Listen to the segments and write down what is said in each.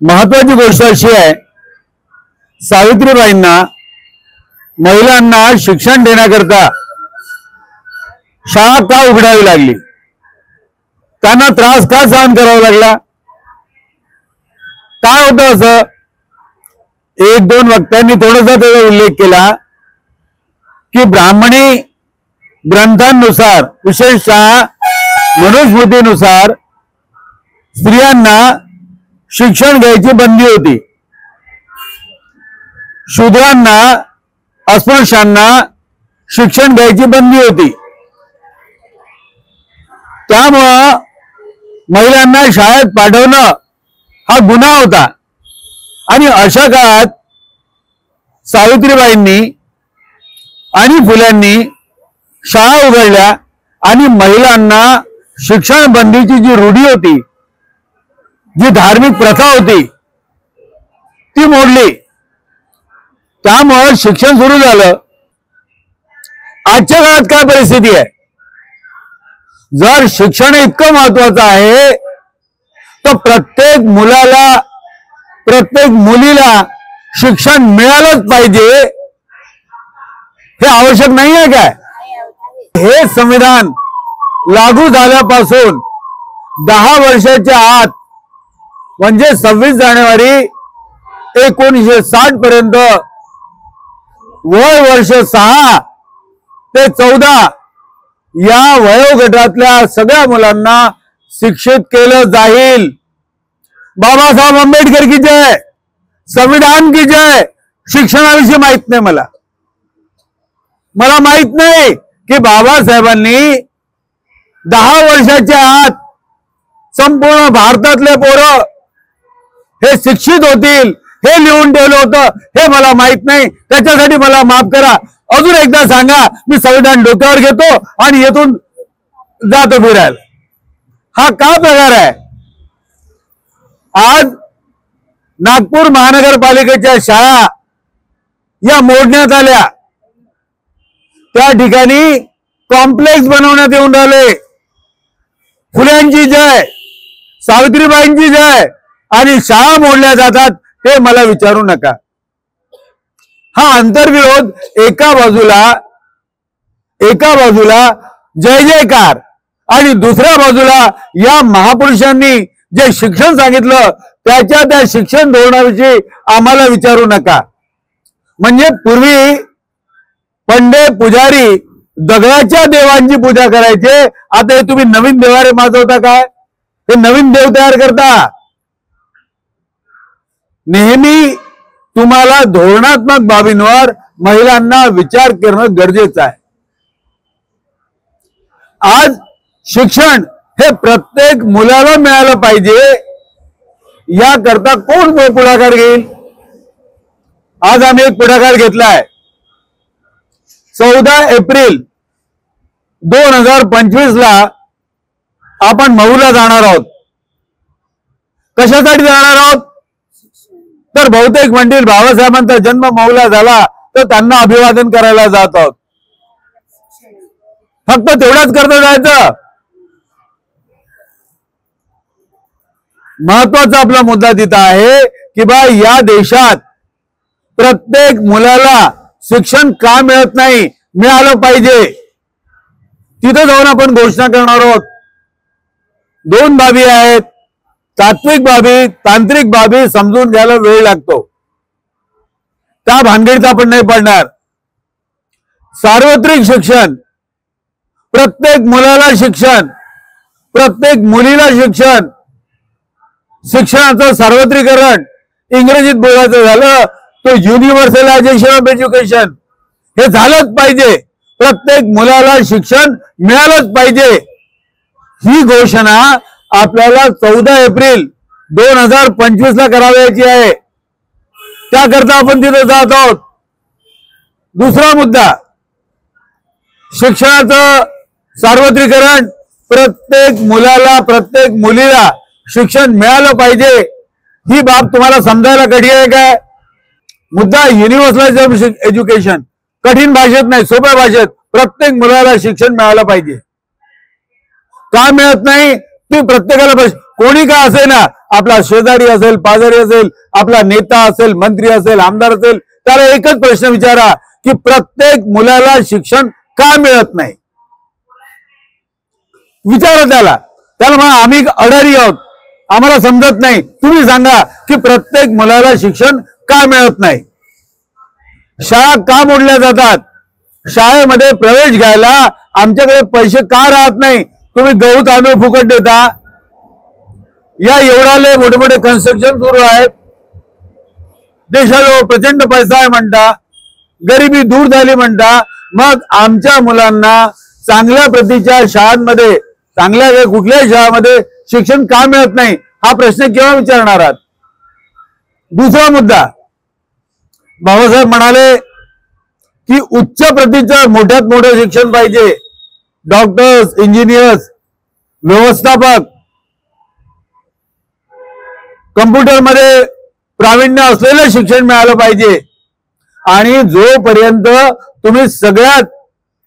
महत्वाची गोष्ट अशी आहे, सावित्रीबाईंना महिलांना शिक्षण देण्याकरता शाळा का उघडावी लागली, त्यांना त्रास का सहन करावा लागला, काय होतं असं? एक दोन वक्त्यांनी थोडासा त्याचा उल्लेख केला की ब्राह्मणी ग्रंथांनुसार, विशेषतः मनुस्मृतीनुसार स्त्रियांना शिक्षण घ्यायची बंदी होती. शूद्रांना, अस्पृश्यांना शिक्षण घ्यायची बंदी होती. त्यामुळं महिलांना शाळेत पाठवणं हा गुन्हा होता. आणि अशा काळात सावित्रीबाईंनी आणि फुल्यांनी शाळा उघडल्या आणि महिलांना शिक्षण बंदीची जी रूढी होती, जी धार्मिक प्रथा होती, ती मोडली. त्यामुळे शिक्षण सुरू झालं. आजच्या काळात काय परिस्थिती आहे? जर शिक्षण इतकं महत्वाचं आहे तर प्रत्येक मुलाला, प्रत्येक मुलीला शिक्षण मिळालंच पाहिजे, हे आवश्यक नाही आहे काय? हे संविधान लागू झाल्यापासून 10 वर्षाच्या आत, म्हणजे 26 जानेवारी 1960 पर्यंत वय वर्ष 6 ते 14 या वयोगटातल्या सगळ्या मुलांना शिक्षित केलं जाईल. बाबासाहेब आंबेडकर की जय, संविधान की जय. शिक्षणाविषयी माहित नाही मला माहित नाही की बाबासाहेबांनी 10 वर्षाच्या आत संपूर्ण भारतातले पोरं हे शिक्षित होतील हे लिहून ठेवलं होतं, हे मला माहित नाही. त्याच्यासाठी मला माफ करा. अजून एकदा सांगा, मी संविधान डोक्यावर घेतो आणि येथून जातो फिरायला. हा का प्रकार आहे? आज नागपूर महानगरपालिकेच्या शाळा या मोडण्यात आल्या. त्या ठिकाणी कॉम्प्लेक्स बनवण्यात येऊन राहिले. फुल्यांची जय, सावित्रीबाईंची जय, आणि शाळा मोडल्या जातात ते मला विचारू नका. हा आंतरविरोध एका बाजूला जय जयकार आणि दुसऱ्या बाजूला या महापुरुषांनी जे शिक्षण सांगितलं त्या शिक्षण धोरणाविषयी आम्हाला विचारू नका. म्हणजे पूर्वी पंडे पुजारी दगडाच्या देवांची पूजा करायचे, आता हे तुम्ही नवीन देवारे माजवता काय? हे नवीन देव तयार करता. नेहमी तुम्हाला धोरणात्मक बाबींवर महिलांना विचार करणं गरजेचं आहे. आज शिक्षण हे प्रत्येक मुलाला मिळालं पाहिजे, याकरता कोण पुढाकार घेईल? आज आम्ही एक पुढाकार घेतलाय. 14 एप्रिल 2025 ला आपण मऊला जाणार आहोत. कशासाठी जाणार आहोत? तर बहुतेक म्हणतील बाबासाहेबांचा जन्म मऊला झाला तर त्यांना अभिवादन करायला जात आहोत. फक्त तेवढाच करता जायचं? महत्वाचा आपला मुद्दा तिथं आहे की बा या देशात प्रत्येक मुलाला शिक्षण का मिळत नाही, मिळालं पाहिजे. तिथं जाऊन आपण घोषणा करणार आहोत. 2 बाबी आहेत. तात्विक बाबी, तांत्रिक बाबी समजून घ्यायला वेळ लागतो, त्या भानगडीत आपण नाही पडणार. सार्वत्रिक शिक्षण, प्रत्येक मुलाला शिक्षण, प्रत्येक मुलीला शिक्षण, शिक्षणाचं सार्वत्रिकरण, इंग्रजीत बोलायचं झालं तो युनिव्हर्सलायझेशन ऑफ एज्युकेशन, हे झालंच पाहिजे. प्रत्येक मुलाला शिक्षण मिळालंच पाहिजे. ही घोषणा आपल्याला 14 एप्रिल 2025 ला करावयाची आहे. त्याकरता आपण तिथे जात आहोत. दुसरा मुद्दा, शिक्षणाचं सार्वत्रिकरण, प्रत्येक मुलाला, प्रत्येक मुलीला शिक्षण मिळालं पाहिजे. ही बाब तुम्हाला समजायला कठी आहे काय? मुद्दा युनिव्हर्सल एज्युकेशन, कठीण भाषेत नाही, सोप्या भाषेत प्रत्येक मुलाला शिक्षण मिळालं पाहिजे. का मिळत नाही? ती प्रत्येकाला कोणी का असे ना, आपला शेजारी असेल, पाजारी असेल, आपला नेता असेल, मंत्री असेल, आमदार असेल, त्याला एकच प्रश्न विचारा की प्रत्येक मुलाला शिक्षण का मिळत नाही. विचारा त्याला म्हणा आम्ही अडाणी आहोत, आम्हाला समजत नाही, तुम्ही सांगा की प्रत्येक मुलाला शिक्षण का मिळत नाही. शाळा का मोडल्या जातात, शाळेमध्ये प्रवेश घ्यायला आमच्याकडे पैसे का राहत नाही, तुम्ही गहू तांदूळ फुकट देता. या एवढाले मोठे मोठे कन्स्ट्रक्शन सुरू आहेत, देशाजवळ प्रचंड पैसा आहे म्हणता, गरिबी दूर झाली म्हणता, मग आमच्या मुलांना चांगल्या प्रतीच्या शाळांमध्ये, चांगल्या कुठल्याही शाळांमध्ये शिक्षण का मिळत नाही, हा प्रश्न केव्हा विचारणार आहात. दुसरा मुद्दा, बाबासाहेब म्हणाले की उच्च प्रतीचं मोठ्यात मोठं शिक्षण पाहिजे, डॉक्टर्स, इंजिनियर्स, व्यवस्थापक, कम्प्युटरमध्ये प्रावीण्य असलेलं शिक्षण मिळालं पाहिजे. आणि जोपर्यंत तुम्ही सगळ्यात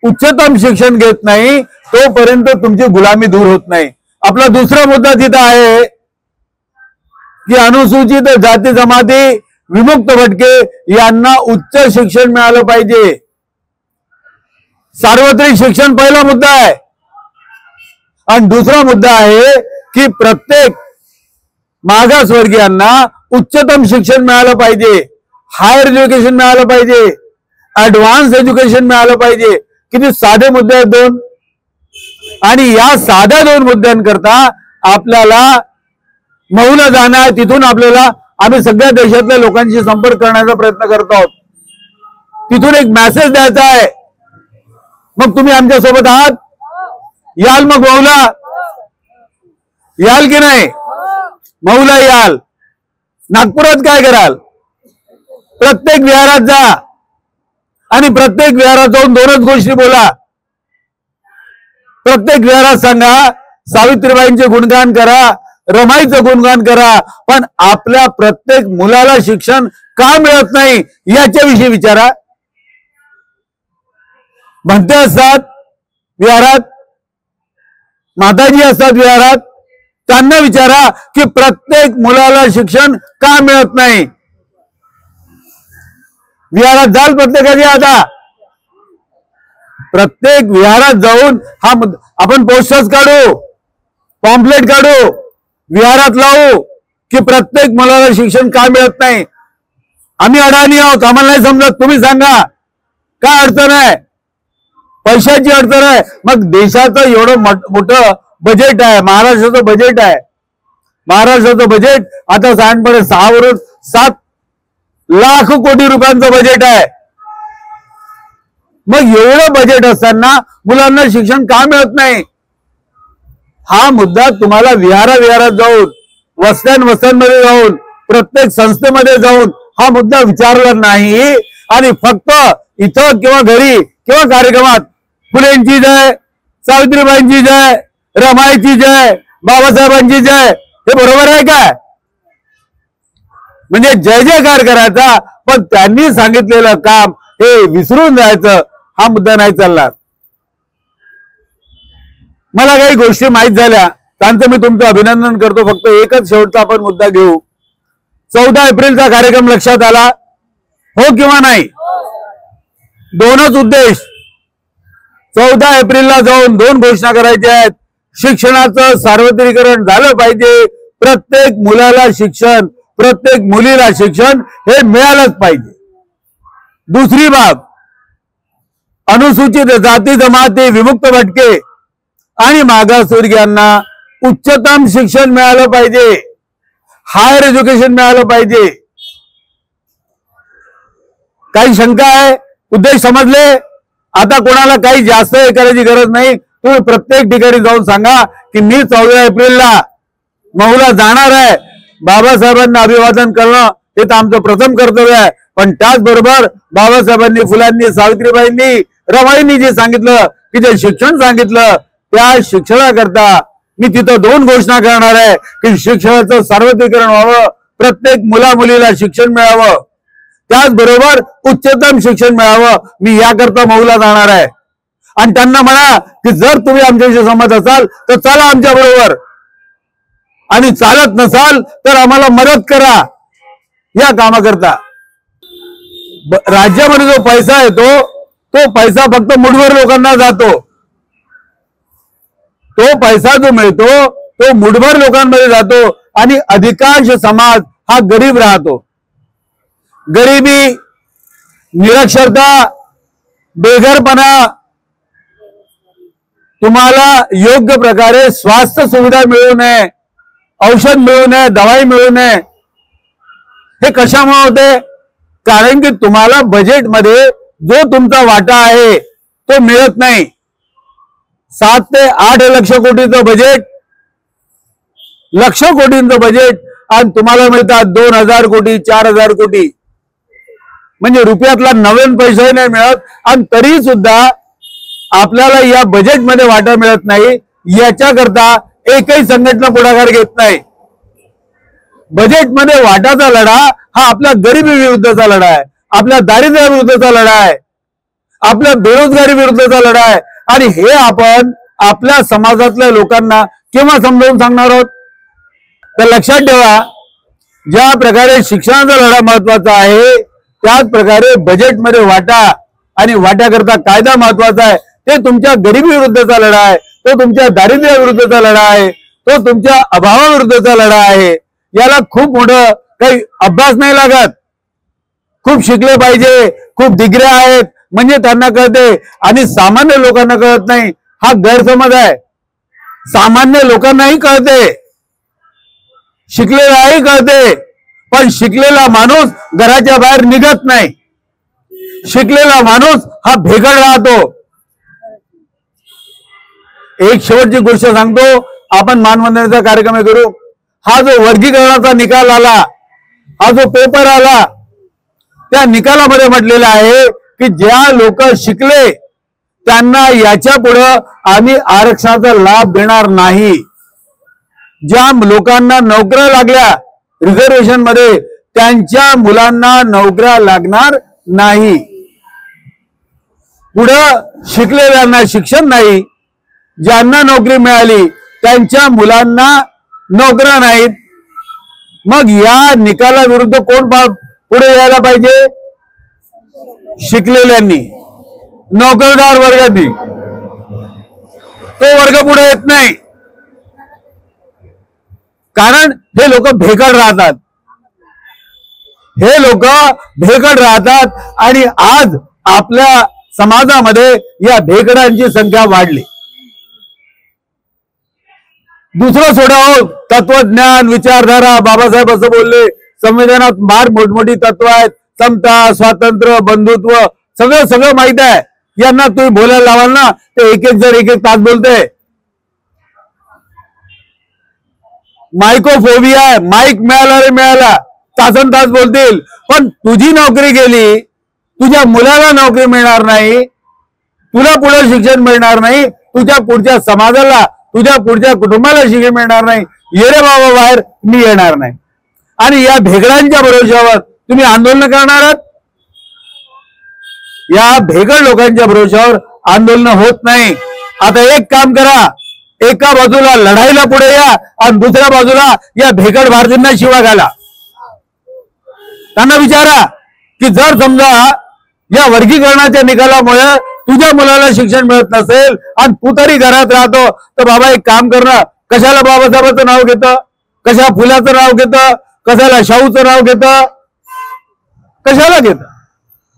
उच्चतम शिक्षण घेत नाही तोपर्यंत तुमची गुलामी दूर होत नाही. आपला दुसरा मुद्दा तिथं आहे की अनुसूचित जाती जमाती, विमुक्त भटके यांना उच्च शिक्षण मिळालं पाहिजे. सार्वत्रिक शिक्षण पहिला मुद्दा आहे. आणि दुसरा मुद्दा आहे की प्रत्येक मागासवर्गीयांना उच्चतम शिक्षण मिळालं पाहिजे, हायर एज्युकेशन मिळालं पाहिजे, ऍडव्हान्स एज्युकेशन मिळालं पाहिजे. किती साधे मुद्दे आहेत दोन. आणि या साध्या दोन मुद्द्यांकरता आपल्याला मौला जाणं आहे. तिथून आपल्याला आम्ही सगळ्या देशातल्या लोकांशी संपर्क करण्याचा प्रयत्न करत आहोत. तिथून एक मेसेज द्यायचा आहे. मग तुम्ही आमच्या सोबत आहात, याल मग मौला, याल की नाही मौला, याल. नागपुरात काय कराल, प्रत्येक विहारात जा आणि प्रत्येक विहारात जाऊन दोनच गोष्टी बोला. प्रत्येक विहारात सांगा सावित्रीबाईंचे गुणगान करा, रमाईचं गुणगान करा, पण आपल्या प्रत्येक मुलाला शिक्षण का मिळत नाही याच्याविषयी विचारा. म्हणते असतात विहारात, माताजी असतात विहारात, त्यांना विचारा की प्रत्येक मुलाला शिक्षण का मिळत नाही. विहारात जाल प्रत्येकाची, आता प्रत्येक विहारात जाऊन हा आपण पोस्टर्स काढू, पॉम्पलेट काढू, विहारात लावू की प्रत्येक मुलाला शिक्षण का मिळत नाही. आम्ही अडाणी आहोत, आम्हाला नाही समजत, तुम्ही सांगा काय अडचण आहे. पैशाची अडचण आहे. मग देशाचं एवढं मोठं बजेट आहे, महाराष्ट्राचं बजेट आहे. महाराष्ट्राचं बजेट आता सांगपणे 6 वरून 7 लाख कोटी रुपयांचं बजेट आहे. मग एवढं बजेट असताना मुलांना शिक्षण का मिळत नाही. हा मुद्दा तुम्हाला विहारात जाऊन, वस्त्यांमध्ये जाऊन, प्रत्येक संस्थेमध्ये जाऊन हा मुद्दा विचारला नाही. आणि फक्त इथं किंवा घरी किंवा कार्यक्रमात फुलेंची जय, सावित्रीबाईंची जय, रमाईची जय, बाबासाहेबांची जय, हे बरोबर आहे काय. म्हणजे जय जयकार करायचा, पण त्यांनी सांगितलेलं काम हे विसरून जायचं, हा मुद्दा नाही चालला. मला काही गोष्टी माहीत झाल्या, त्यांचं मी तुमचं अभिनंदन करतो. फक्त एकच शेवटचा आपण मुद्दा घेऊ. 14 एप्रिलचा कार्यक्रम लक्षात आला, हो किंवा नाही. दोनच उद्देश. 14 एप्रिलला जाऊन 2 घोषणा करायच्या आहेत. शिक्षणाचं सार्वत्रिकरण झालं पाहिजे, प्रत्येक मुलाला शिक्षण, प्रत्येक मुलीला शिक्षण हे मिळालंच पाहिजे. दुसरी बाब, अनुसूचित जाती जमाती, विमुक्त भटके आणि मागासवर्गीयांना उच्चतम शिक्षण मिळालं पाहिजे, हायर एज्युकेशन मिळालं पाहिजे. काही शंका आहे, उद्देश समजले. आता कोणाला काही जास्त हे करायची गरज नाही. तुम्ही प्रत्येक ठिकाणी जाऊन सांगा की मी 14 एप्रिलला मौला जाणार आहे. बाबासाहेबांना अभिवादन करणं हे तर आमचं प्रथम कर्तव्य आहे. पण त्याचबरोबर बाबासाहेबांनी, फुलांनी, सावित्रीबाईंनी, रमाईंनी जे सांगितलं की जे शिक्षण सांगितलं, त्या शिक्षणाकरता मी तिथं 2 घोषणा करणार आहे की शिक्षणाचं सार्वत्रिकरण व्हावं, प्रत्येक मुला मुलीला शिक्षण मिळावं, त्याचबरोबर उच्चतम शिक्षण मिळावं. मी याकरता मौला जाणार आहे. आणि त्यांना म्हणा की जर तुम्ही आमच्याशी सहमत असाल तर चला आमच्या बरोबर. आणि चालत नसाल तर आम्हाला मदत करा या कामाकरता। राज्यामध्ये जो पैसा येतो तो पैसा फक्त मुठभर लोकांना जातो, तो पैसा जो मिळतो तो मुठभर लोकांमध्ये जातो आणि अधिकांश समाज हा गरीब राहतो। गरिबी, निरक्षरता, बेघरपणा, तुम्हाला योग्य प्रकारे स्वास्थ्य सुविधा मिळू नये, औषध मिळू नये, दवाई मिळू नये, हे कशामुळे होते? कारण की तुम्हाला बजेटमध्ये जो तुमचा वाटा आहे तो मिळत नाही। 7 ते 8 लक्ष कोटीचं बजेट, लक्ष कोटींचं बजेट, आणि तुम्हाला मिळतात 2000 कोटी, 4000 कोटी, म्हणजे रुपयातला 90 पैसे नाही मिळत, आणि तरी सुद्धा आपल्याला या बजेटमध्ये वाटा मिळत नाही। याच्याकरता एकही संघटना पुढाकार घेत नाही। बजेटमध्ये वाटाचा लढा हा आपल्या गरिबी विरुद्धचा लढा आहे, आपल्या दारिद्र्या विरुद्धचा लढा आहे, आपल्या बेरोजगारी विरुद्धचा लढा आहे, आणि हे आपण आपल्या समाजातल्या लोकांना केव्हा समजावून सांगणार आहोत? तर लक्षात ठेवा, ज्या प्रकारे शिक्षणाचा लढा महत्वाचा आहे त्याच प्रकारे बजेटमध्ये वाटा आणि वाट्याकरता कायदा महत्वाचा आहे। ते तुमच्या गरिबी विरुद्धचा लढा आहे, तो तुमच्या दारिद्र्या विरुद्धचा लढा आहे, तो तुमच्या अभावाविरुद्धचा लढा आहे। याला खूप मोठं काही अभ्यास नाही लागत, खूप शिकले पाहिजे, खूप डिग्र्या आहेत म्हणजे त्यांना कळते, आणि सामान्य लोकांना कळत नाही, हा गैरसमज आहे। सामान्य लोकांनाही कळते, शिकलेलाही कळते, पण शिकलेला माणूस घराच्या बाहेर निघत नाही, शिकलेला माणूस हा भेकड राहतो। एक शेवटची गोष्ट सांगतो, आपण मानवंदनेचा कार्यक्रम करू। हा जो वर्गीकरणाचा निकाल आला, हा जो पेपर आला, त्या निकालामध्ये म्हटलेलं आहे की ज्या लोक शिकले त्यांना याच्या पुढे आम्ही आरक्षणाचा लाभ देणार नाही। ज्या लोकांना नोकऱ्या लागल्या रिझर्वेशन मध्ये त्यांच्या मुलांना नोकऱ्या लागणार नाही। पुढं शिकलेल्यांना शिक्षण नाही, ज्यांना नोकरी मिळाली त्यांच्या मुलांना नोकऱ्या नाहीत। मग या निकालाविरुद्ध कोण पुढे यायला पाहिजे? शिकलेल्यांनी, नोकरदार वर्गाने। तो वर्ग पुढे येत नाही, कारण हे लोक भेकड राहतात, हे लोक भेकड राहतात, आणि आज आपल्या समाजामध्ये या भेकडांची संख्या वाढली। दुसरं सोडावं, तत्वज्ञान, विचारधारा, बाबासाहेब असं बोलले, संविधानात फार मोठमोठी तत्व आहेत, समता, स्वातंत्र्य, बंधुत्व, सगळं सगळं माहित आहे। यांना तुम्ही बोलायला लावाल ना ते एक एक तास बोलते। मायकोफोबिया आहे, माईक मिळाला रे मिळाला, तासन तास बोलतील, पण तुझी नोकरी गेली, तुझ्या मुलाला नोकरी मिळणार नाही, तुला पुढे शिक्षण मिळणार नाही, तुझ्या पुढच्या समाजाला, तुझ्या पुढच्या कुटुंबाला शिक्षण मिळणार नाही, ये रे बाबा बाहेर, मी येणार नाही। आणि या भेकडांच्या भरोश्यावर तुम्ही आंदोलन करणार आहात? या भेकड लोकांच्या भरोश्यावर आंदोलन होत नाही। आता एक काम करा, एका बाजूला लढाईला पुढे या आणि दुसऱ्या बाजूला या भेकड भारतीयांना शिवा घाला। त्यांना विचारा की जर समजा या वर्गीकरणाच्या निकालामुळे तुझ्या मुलाला शिक्षण मिळत नसेल आणि तू तरी घरात राहतो, तर बाबा एक काम कर ना, कशाला बाबासाहेबांचं नाव घेतं, कशा फुलाचं नाव घेतं, कशाला शाहूचं नाव घेतं, कशाला घेतं?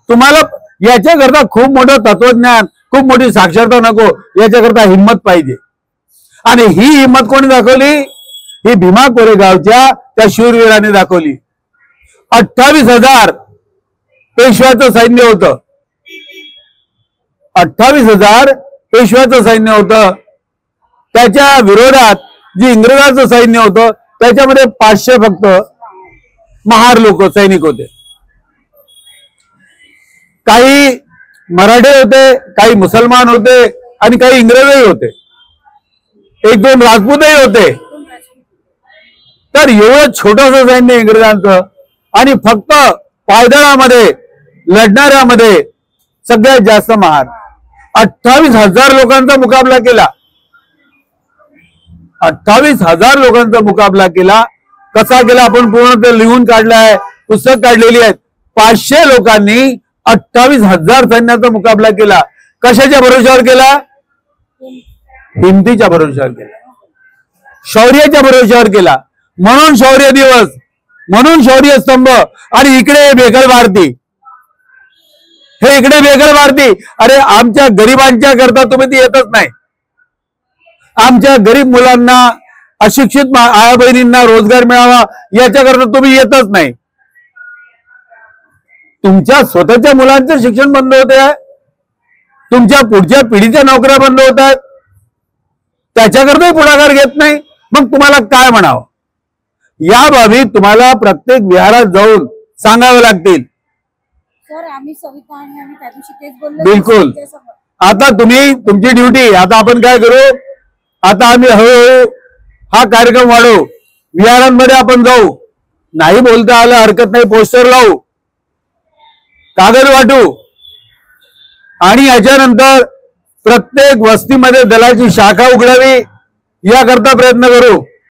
तुम्हाला याच्याकरता खूप मोठं तत्वज्ञान, खूप मोठी साक्षरता नको, याच्याकरता हिंमत पाहिजे। आणि ही हिंमत कोणी दाखवली? ही भीमा कोरेगावच्या त्या शूरवीरांनी दाखवली। 28,000 पेशव्याचं सैन्य होतं, 28,000 पेशव्याचं सैन्य होतं, त्याच्या विरोधात जी इंग्रजांचं सैन्य होतं त्याच्यामध्ये 500 फक्त महार लोक सैनिक होते। काही मराठे होते, काही मुसलमान होते आणि काही इंग्रजही होते, 1-2 राजपूतही होते। तर एवढं छोटंसं सैन्य इंग्रजांचं, आणि फक्त पायदळामध्ये लढणाऱ्यामध्ये सगळ्यात जास्त महार 28,000 लोकांचा मुकाबला केला। 28,000 लोकांचा मुकाबला केला. कसा केला आपण पूर्ण ते लिहून काढलाय, पुस्तक काढलेली आहेत. 500 लोकांनी 28,000 सैन्याचा मुकाबला केला. कशाच्या भरोश्यावर केला? हिमतीच्या भरोश्यावर केला, शौर्याच्या भरोश्यावर केला. म्हणून शौर्य दिवस, म्हणून शौर्य स्तंभ. आणि इकडे भेकल भारती, हे इकडे भेकल भारती. अरे आमच्या गरिबांच्या करता तुम्ही ती येतच नाही. आमच्या गरीब मुलांना, अशिक्षित आया बहिणींना रोजगार मिळावा याच्याकरता तुम्ही येतच नाही. तुमच्या स्वतःच्या मुलांचं शिक्षण बंद होत आहे, तुमच्या पुढच्या पिढीच्या नोकऱ्या बंद होत आहेत, त्याच्याकरताही पुढाकार घेत नाही. मग तुम्हाला काय म्हणावं? या बाबी तुम्हाला प्रत्येक विहारात जाऊन सांगावे लागतील. सर आम्ही सविता आणि आम्ही त्या दिवशी तेच बोललो. बिलकुल. आता तुम्ही तुमची ड्युटी, आता आपण काय करू, आता आम्ही हळूहळू हा कार्यक्रम वाढवू, विहारांमध्ये आपण जाऊ. नाही बोलता आलं हरकत नाही, पोस्टर लावू, कागद वाटू आणि याच्यानंतर प्रत्येक वस्तीमध्ये दलाची शाखा उघडावी याकरता प्रयत्न करू.